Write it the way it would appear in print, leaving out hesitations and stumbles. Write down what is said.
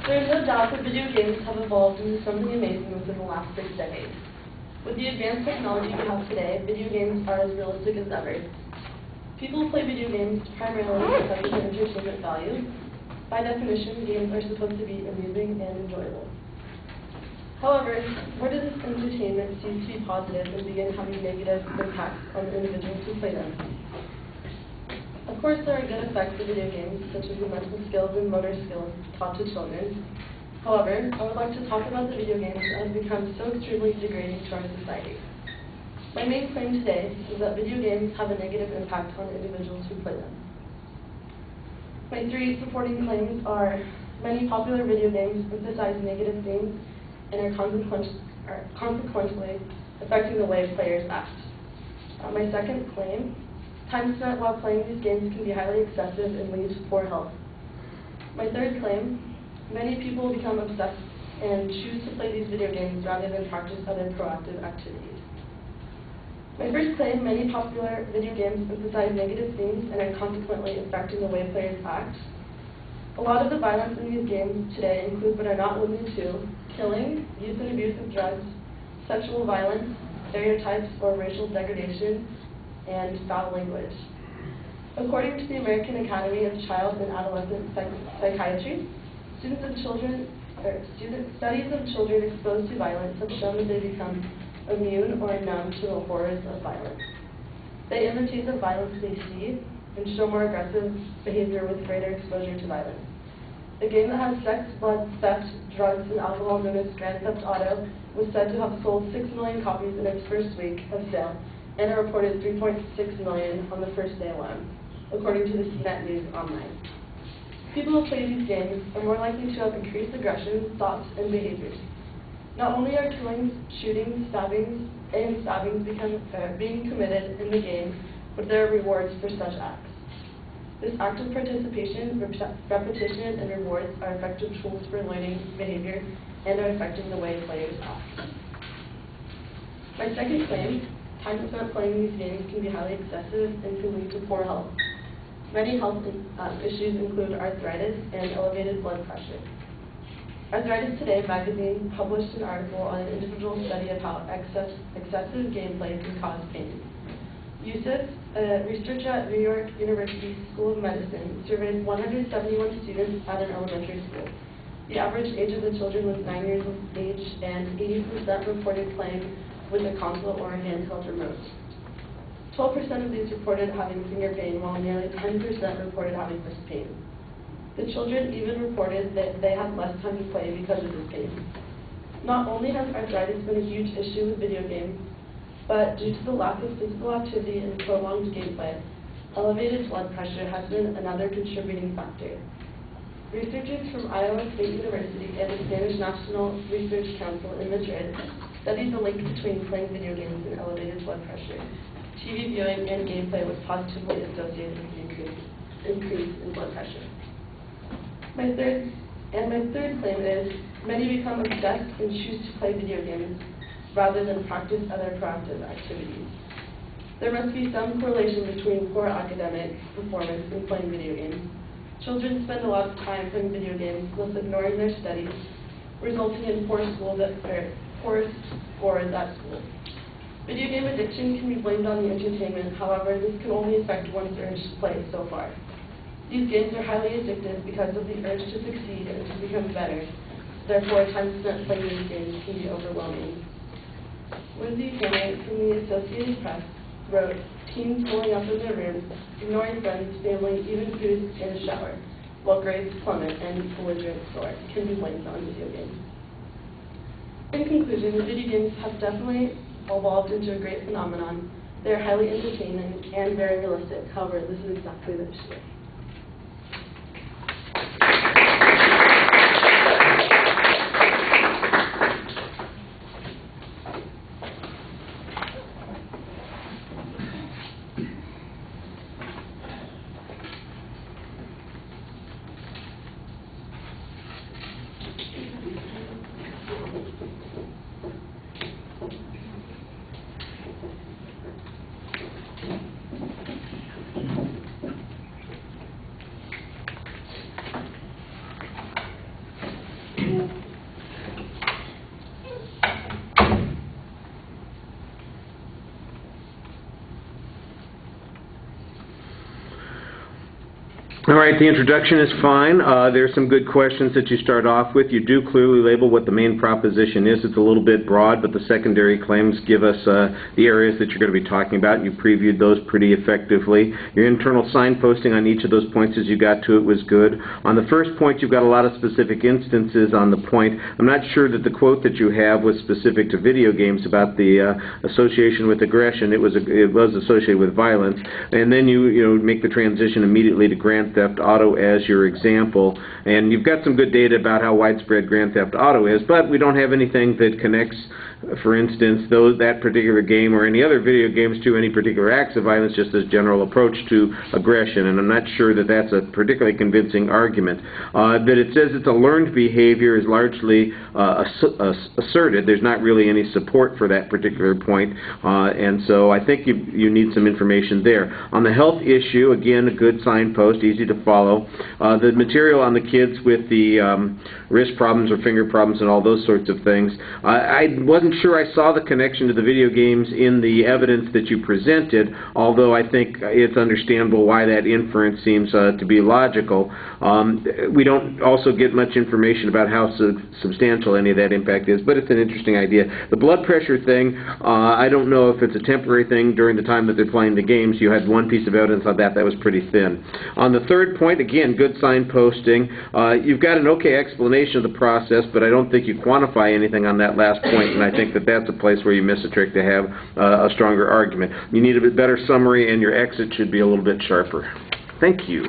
There is no doubt that video games have evolved into something amazing within the last 6 decades. With the advanced technology we have today, video games are as realistic as ever. People play video games primarily because of their entertainment value. By definition, games are supposed to be amusing and enjoyable. However, where does this entertainment cease to be positive and begin having negative impacts on the individuals who play them? Of course, there are good effects of video games, such as the mental skills and motor skills taught to children. However, I would like to talk about the video games that have become so extremely degrading to our society. My main claim today is that video games have a negative impact on individuals who play them. My 3 supporting claims are: many popular video games emphasize negative themes and are consequently affecting the way players act. My second claim: time spent while playing these games can be highly excessive and lead to poor health. My third claim: many people become obsessed and choose to play these video games rather than practice other proactive activities. My first claim: many popular video games emphasize negative themes and are consequently affecting the way players act. A lot of the violence in these games today include, but are not limited to, killing, use and abuse of drugs, sexual violence, stereotypes or racial degradation, and foul language. According to the American Academy of Child and Adolescent Psychiatry, studies of children exposed to violence have shown that they become immune or numb to the horrors of violence. They imitate the violence they see and show more aggressive behavior with greater exposure to violence. A game that has sex, blood, theft, drugs, and alcohol known as Grand Theft Auto was said to have sold 6 million copies in its first week of sale, and a reported 3.6 million on the first day alone, according to the CNET News Online. People who play these games are more likely to have increased aggression, thoughts, and behaviors. Not only are killings, shootings, stabbings being committed in the game, but there are rewards for such acts. This active participation, repetition, and rewards are effective tools for learning behavior and are affecting the way players act. My second claim: time spent playing these games can be highly excessive and can lead to poor health. Many health issues include arthritis and elevated blood pressure. Arthritis Today magazine published an article on an individual study of how excessive gameplay can cause pain. Yusuf, a researcher at New York University School of Medicine, surveyed 171 students at an elementary school. The average age of the children was 9 years of age, and 80% reported playing with a console or a handheld remote. 12% of these reported having finger pain, while nearly 10% reported having wrist pain. The children even reported that they had less time to play because of this pain. Not only has arthritis been a huge issue with video games, but due to the lack of physical activity and prolonged gameplay, elevated blood pressure has been another contributing factor. Researchers from Iowa State University and the Spanish National Research Council in Madrid studied the link between playing video games and elevated blood pressure. TV viewing and gameplay was positively associated with the increase in blood pressure. My third claim is: many become obsessed and choose to play video games rather than practice other proactive activities. There must be some correlation between poor academic performance and playing video games. Children spend a lot of time playing video games, thus ignoring their studies, resulting in poor scores at school. Video game addiction can be blamed on the entertainment. However, this can only affect one's urge to play so far. These games are highly addictive because of the urge to succeed and to become better. Therefore, time spent playing these games can be overwhelming. Lindsay Haney from the Associated Press wrote, "Teens pulling up in their rooms, ignoring friends, family, even food in the shower, while grades plummet and belligerent soar, can be blamed on video games." In conclusion, the video games have definitely evolved into a great phenomenon. They are highly entertaining and very realistic. However, this is exactly the issue. right, the introduction is fine. There's some good questions that you start off with. You do clearly label what the main proposition is. It's a little bit broad, but the secondary claims give us the areas that you're going to be talking about. You previewed those pretty effectively. Your internal signposting on each of those points as you got to it was good. On the first point, you've got a lot of specific instances on the point. I'm not sure that the quote that you have was specific to video games about the association with aggression. It was associated with violence. And then you make the transition immediately to Grand Theft Auto as your example, and you've got some good data about how widespread Grand Theft Auto is, but we don't have anything that connects, for instance, that particular game or any other video games to any particular acts of violence, just as general approach to aggression, and I'm not sure that that's a particularly convincing argument. That it says it's a learned behavior is largely asserted. There's not really any support for that particular point, and so I think you need some information there. On the health issue, again, a good signpost, easy to follow. The material on the kids with the wrist problems or finger problems and all those sorts of things, I wasn't sure I saw the connection to the video games in the evidence that you presented, although I think it's understandable why that inference seems to be logical. We don't also get much information about how substantial any of that impact is, but it's an interesting idea. The blood pressure thing, I don't know if it's a temporary thing during the time that they're playing the games. You had one piece of evidence on that was pretty thin. On the third point, again, good signposting. You've got an okay explanation of the process, but I don't think you quantify anything on that last point, and I think that that's a place where you miss a trick to have a stronger argument. You need a bit better summary, and your exit should be a little bit sharper. Thank you.